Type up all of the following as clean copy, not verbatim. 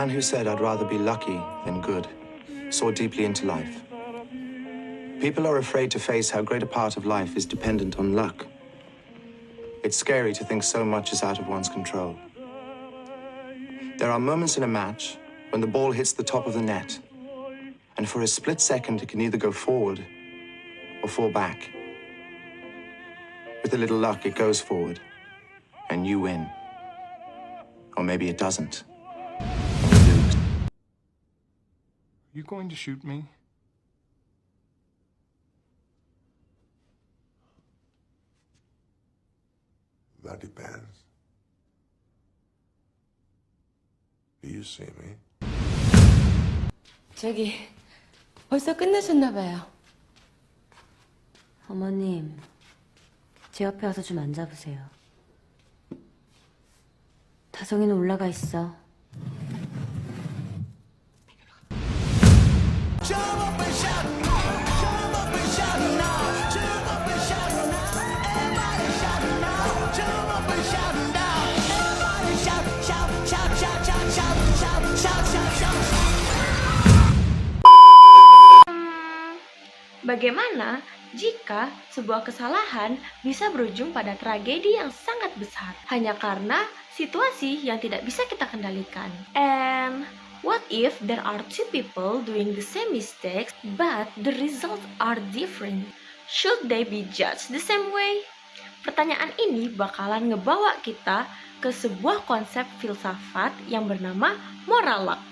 man who said I'd rather be lucky than good saw deeply into life. People are afraid to face how great a part of life is dependent on luck. It's scary to think so much is out of one's control. There are moments in a match when the ball hits the top of the net, and for a split second it can either go forward or fall back. With a little luck, it goes forward, and you win. Or maybe it doesn't. You lose. You going to shoot me? That depends. Do you see me? 저기, 벌써 끝내셨나 봐요. 어머님, 제 옆에 와서 좀 앉아보세요. 다성이는 올라가 있어. Bagaimana jika sebuah kesalahan bisa berujung pada tragedi yang sangat besar hanya karena situasi yang tidak bisa kita kendalikan? And what if there are two people doing the same mistakes but the results are different? Should they be judged the same way? Pertanyaan ini bakalan ngebawa kita ke sebuah konsep filsafat yang bernama moral luck.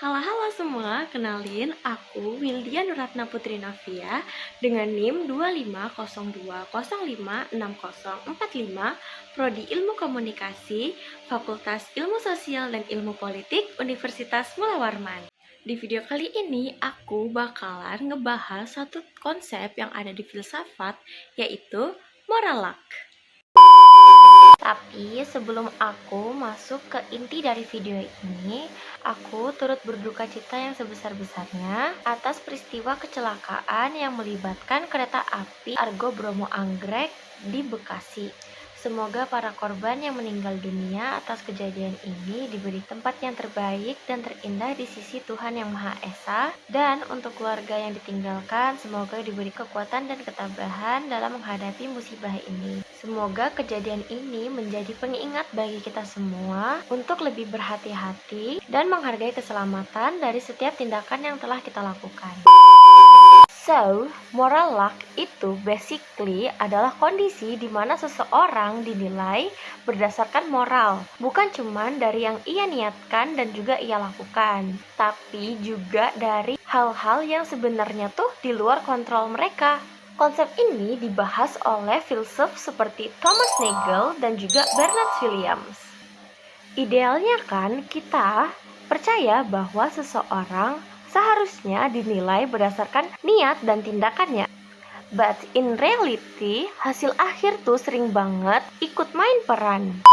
Halo semua, kenalin aku Wildia Nuratna Putri Navia dengan NIM 250205604045 Prodi Ilmu Komunikasi, Fakultas Ilmu Sosial dan Ilmu Politik, Universitas Mula Warman. Di video kali ini aku bakalan ngebahas satu konsep yang ada di filsafat, yaitu moral luck. Tapi sebelum aku masuk ke inti dari video ini, aku turut berduka cita yang sebesar-besarnya atas peristiwa kecelakaan yang melibatkan kereta api Argo Bromo Anggrek di Bekasi. Semoga para korban yang meninggal dunia atas kejadian ini diberi tempat yang terbaik dan terindah di sisi Tuhan Yang Maha Esa. Dan untuk keluarga yang ditinggalkan, semoga diberi kekuatan dan ketabahan dalam menghadapi musibah ini. Semoga kejadian ini menjadi pengingat bagi kita semua untuk lebih berhati-hati dan menghargai keselamatan dari setiap tindakan yang telah kita lakukan. So, moral luck itu basically adalah kondisi di mana seseorang dinilai berdasarkan moral, bukan cuman dari yang ia niatkan dan juga ia lakukan, tapi juga dari hal-hal yang sebenarnya tuh di luar kontrol mereka. Konsep ini dibahas oleh filsuf seperti Thomas Nagel dan juga Bernard Williams. Idealnya kan kita percaya bahwa seseorang seharusnya dinilai berdasarkan niat dan tindakannya. But in reality, hasil akhir tuh sering banget ikut main peran.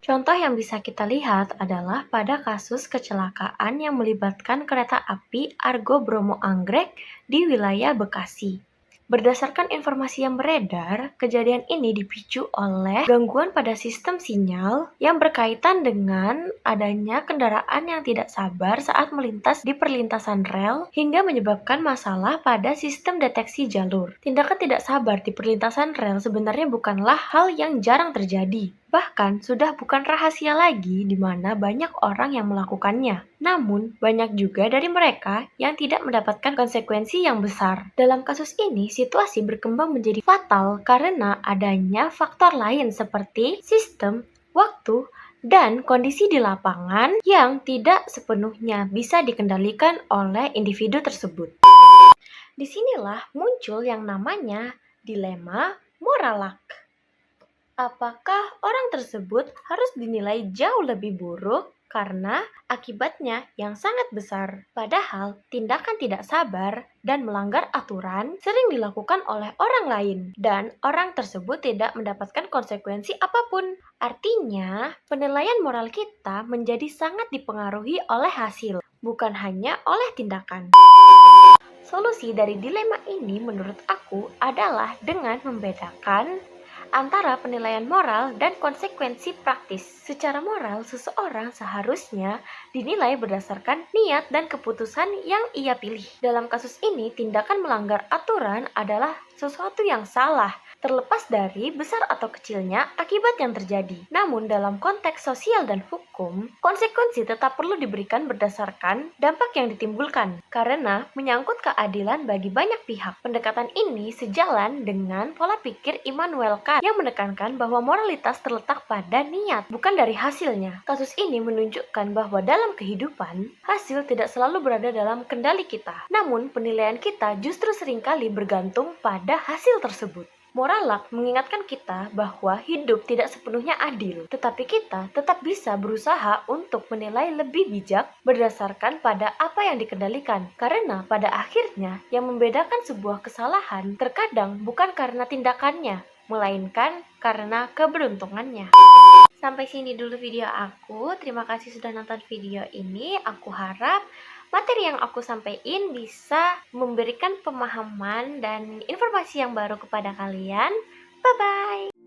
Contoh yang bisa kita lihat adalah pada kasus kecelakaan yang melibatkan kereta api Argo Bromo Anggrek di wilayah Bekasi. Berdasarkan informasi yang beredar, kejadian ini dipicu oleh gangguan pada sistem sinyal yang berkaitan dengan adanya kendaraan yang tidak sabar saat melintas di perlintasan rel hingga menyebabkan masalah pada sistem deteksi jalur. Tindakan tidak sabar di perlintasan rel sebenarnya bukanlah hal yang jarang terjadi. Bahkan sudah bukan rahasia lagi di mana banyak orang yang melakukannya. Namun, banyak juga dari mereka yang tidak mendapatkan konsekuensi yang besar. Dalam kasus ini, situasi berkembang menjadi fatal karena adanya faktor lain seperti sistem, waktu, dan kondisi di lapangan yang tidak sepenuhnya bisa dikendalikan oleh individu tersebut. Disinilah muncul yang namanya dilema moral luck. Apakah orang tersebut harus dinilai jauh lebih buruk karena akibatnya yang sangat besar? Padahal tindakan tidak sabar dan melanggar aturan sering dilakukan oleh orang lain dan orang tersebut tidak mendapatkan konsekuensi apapun. Artinya, penilaian moral kita menjadi sangat dipengaruhi oleh hasil, bukan hanya oleh tindakan. Solusi dari dilema ini menurut aku adalah dengan membedakan antara penilaian moral dan konsekuensi praktis. Secara moral, seseorang seharusnya dinilai berdasarkan niat dan keputusan yang ia pilih. Dalam kasus ini, tindakan melanggar aturan adalah sesuatu yang salah, terlepas dari besar atau kecilnya akibat yang terjadi. Namun dalam konteks sosial dan hukum, konsekuensi tetap perlu diberikan berdasarkan dampak yang ditimbulkan, karena menyangkut keadilan bagi banyak pihak. Pendekatan ini sejalan dengan pola pikir Immanuel Kant yang menekankan bahwa moralitas terletak pada niat, bukan dari hasilnya. Kasus ini menunjukkan bahwa dalam kehidupan, hasil tidak selalu berada dalam kendali kita. Namun penilaian kita justru seringkali bergantung pada hasil tersebut. Moralak mengingatkan kita bahwa hidup tidak sepenuhnya adil, tetapi kita tetap bisa berusaha untuk menilai lebih bijak berdasarkan pada apa yang dikendalikan. Karena pada akhirnya yang membedakan sebuah kesalahan terkadang bukan karena tindakannya, melainkan karena keberuntungannya. Sampai sini dulu video aku. Terima kasih sudah nonton video ini. Aku harap materi yang aku sampaikan bisa memberikan pemahaman dan informasi yang baru kepada kalian. Bye-bye!